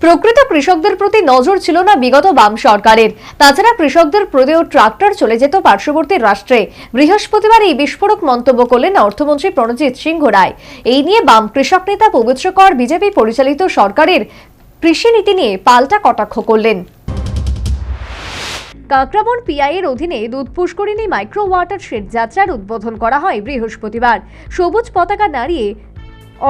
প্রকৃত কৃষকদের প্রতি নজর ছিল না বিগত বাম সরকারের। তাছাড়া কৃষকদের প্রদেয় ট্রাক্টর চলে যেত পার্শ্ববর্তী রাষ্ট্রে। বৃহস্পতিবার এই বিস্ফোরক মন্তব্য করলেন অর্থমন্ত্রী প্রণজিৎ সিংহ রায়। এই নিয়ে বাম কৃষক নেতা পবিত্র কর বিজেপি পরিচালিত সরকারের কৃষি নীতি নিয়ে পাল্টা কটাক্ষ করলেন। কাকরাবন পিআই এর অধীনে দুধ পুষ্করিণী মাইক্রো ওয়াটার শেড যাত্রার উদ্বোধন করা হয় বৃহস্পতিবার। সবুজ পতাকা নাড়িয়ে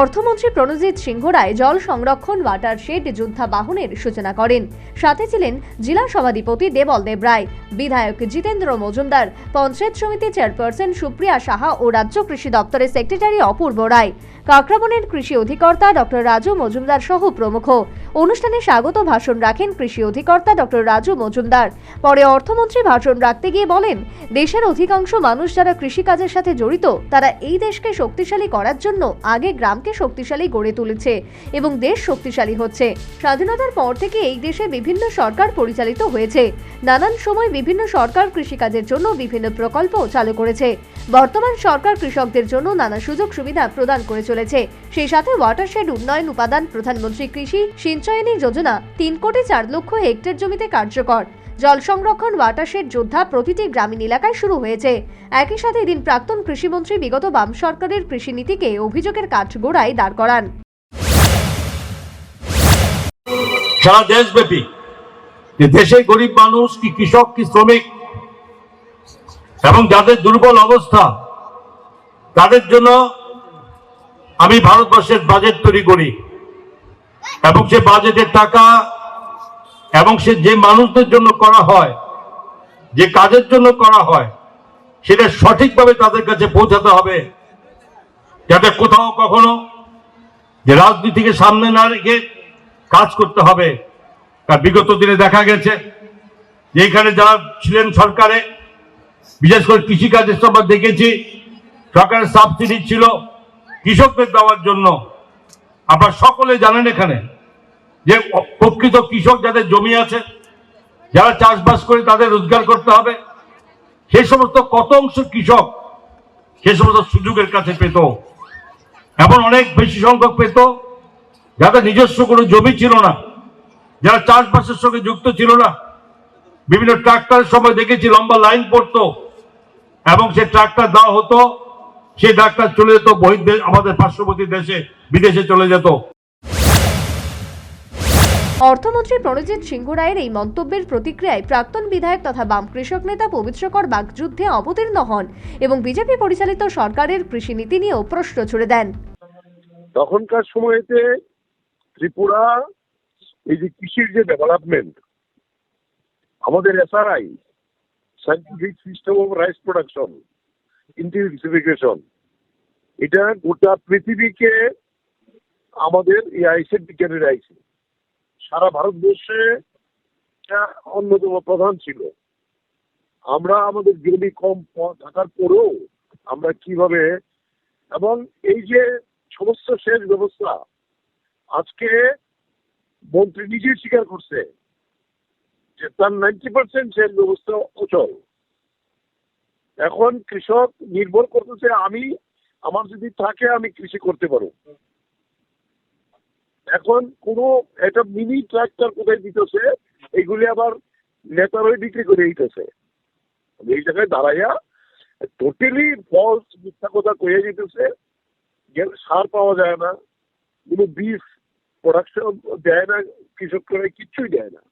অর্থমন্ত্রী প্রণজিৎ সিংহ রায় জল সংরক্ষণ ওয়াটার শেড যোদ্ধা বাহনের সূচনা করেন। সাথে ছিলেন জেলা সভাধিপতি দেবল দেব রায়, বিধায়ক জিতেন্দ্র মজুমদার, পঞ্চায়েত সমিতি চেয়ারপারসন সুপ্রিয়া সাহা ও রাজ্য কৃষি দপ্তরের সেক্রেটারি অপূর্ব রায়, কাকরাবনের কৃষি অধিকর্তা ডক্টর রাজু মজুমদার সহ প্রমুখ। অনুষ্ঠানে স্বাগত ভাষণ রাখেন কৃষি অধিকর্তা ডক্টর রাজু মজুমদার। পরে অর্থমন্ত্রী ভাষণ রাখতে গিয়ে বলেন, দেশের অধিকাংশ মানুষ যারা কৃষিকাজের সাথে জড়িত তারা এই দেশকে শক্তিশালী করার জন্য আগে গ্রামকে শক্তিশালী গড়ে তুলেছে এবং দেশ শক্তিশালী হচ্ছে। স্বাধীনতার পর থেকে এই দেশে বিভিন্ন সরকার পরিচালিত হয়েছে। নানান সময় বিভিন্ন সরকার কৃষিকাজের জন্য বিভিন্ন প্রকল্প চালু করেছে। বর্তমান সরকার কৃষকদের জন্য নানা সুযোগ সুবিধা প্রদান করে চলেছে। সেই সাথে ওয়াটারশেড উন্নয়ন উপাদান প্রধানমন্ত্রী কৃষি সিঞ্চয়নী যোজনা 3,04,00,000 হেক্টর জমিতে কার্যকর। জল সংরক্ষণ ওয়াটারশেড যোদ্ধা প্রতিটি গ্রামীণ এলাকায় শুরু হয়েছে। একই সাথে এদিন প্রাক্তন কৃষিমন্ত্রী বিগত বাম সরকারের কৃষি নীতিকে অভিযোগের কাঠগড়ায় দাঁড় করান। সারা দেশব্যাপী দেশে গরিব মানুষ কি কৃষক কি শ্রমিক এবং যাদের দুর্বল অবস্থা তাদের জন্য আমি ভারতবর্ষের বাজেট তৈরি করি এবং সে বাজেটের টাকা এবং সে যে মানুষদের জন্য করা হয়, যে কাজের জন্য করা হয়, সেটা সঠিকভাবে তাদের কাছে পৌঁছাতে হবে, যাতে কোথাও কখনো যে রাজনীতিকে সামনে না রেখে কাজ করতে হবে। কারণ বিগত দিনে দেখা গেছে যে এখানে যারা ছিলেন সরকারে, বিশেষ করে কৃষিকাজের সময় দেখেছি সরকারের সাবসিডি ছিল কৃষকদের দেওয়ার জন্য। আপনারা সকলে জানেন এখানে যে প্রকৃত কৃষক যাদের জমি আছে, যারা চাষবাস করে তাদের রোজগার করতে হবে, সেই সমস্ত কত অংশ কৃষক সে সমস্ত সুযোগের কাছে পেত এবং অনেক বেশি সংখ্যক পেত যাদের নিজস্ব কোনো জমি ছিল না, যারা চাষবাসের সঙ্গে যুক্ত ছিল না। বিভিন্ন ট্রাক্টরের সময় দেখেছি লম্বা লাইন পড়তো এবং সে ট্রাক্টর দেওয়া হতো, সেই ট্রাক্টর চলে যেত বহির্দেশ, আমাদের পার্শ্ববর্তী দেশে বিদেশে চলে যেত। অর্থমন্ত্রী প্রণজিৎ সিংহ রায়ের এই মন্তব্যের প্রতিক্রিয়ায় প্রাক্তন বিধায়ক তথা বাম কৃষক নেতা পবিত্র কর বাকযুদ্ধে অবতীর্ণ হন এবং বিজেপি পরিচালিত সরকারের কৃষি নীতি নিয়েও প্রশ্ন ছুড়ে দেন। তখনকার সময়তে ত্রিপুরা এই যে কৃষির যে ডেভেলপমেন্ট, আমাদের SRI scientific system of rice production ইন্টেন্সিফিকেশন, এটা গোটা পৃথিবীকে আমাদের এই আইসের বিজ্ঞানের আইসে সারা ভারতবর্ষে অন্যতম প্রধান ছিল। আমরা আমাদের জমি কম থাকার পরেও আমরা কিভাবে, এবং এই যে সমস্ত সেচ ব্যবস্থা আজকে মন্ত্রী নিজেই স্বীকার করছে যে তার 90% সেচ ব্যবস্থা অচল। এখন কৃষক নির্ভর করতেছে আমি আমার যদি থাকে আমি কৃষি করতে পারবো। এখন কোনো একটা মিনি ট্রাক্টর কোথায় দিতেছে, এইগুলি আবার নেতারাই বিক্রি করে দিতেছে। এই জায়গায় দাঁড়াইয়া টোটালি ফলস মিথ্যা কথা কয়ে দিতেছে। সার পাওয়া যায় না, কোনো বিফ প্রোডাকশন দেয় না, কৃষকরা কিচ্ছুই দেয় না।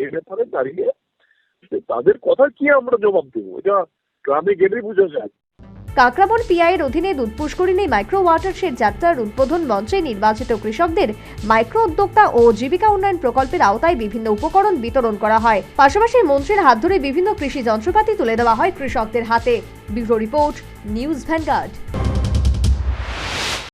এই ব্যাপারে দাঁড়িয়ে তাদের কথা কি আমরা জবাব দেবো? এটা গ্রামে গেলে বোঝা যায়। কাকরাবন পিআই এর অধীনে দুধ পুষ্করিণী মাইক্রো ওয়াটারশেড যাত্রার উদ্বোধন মঞ্চে নির্বাচিত কৃষকদের মাইক্রো উদ্যোক্তা ও জীবিকা উন্নয়ন প্রকল্পের আওতায় বিভিন্ন উপকরণ বিতরণ করা হয়। পাশাপাশি মন্ত্রীর হাত ধরে বিভিন্ন কৃষি যন্ত্রপাতি তুলে দেওয়া হয় কৃষকদের হাতে। Bureau report, news vanguard.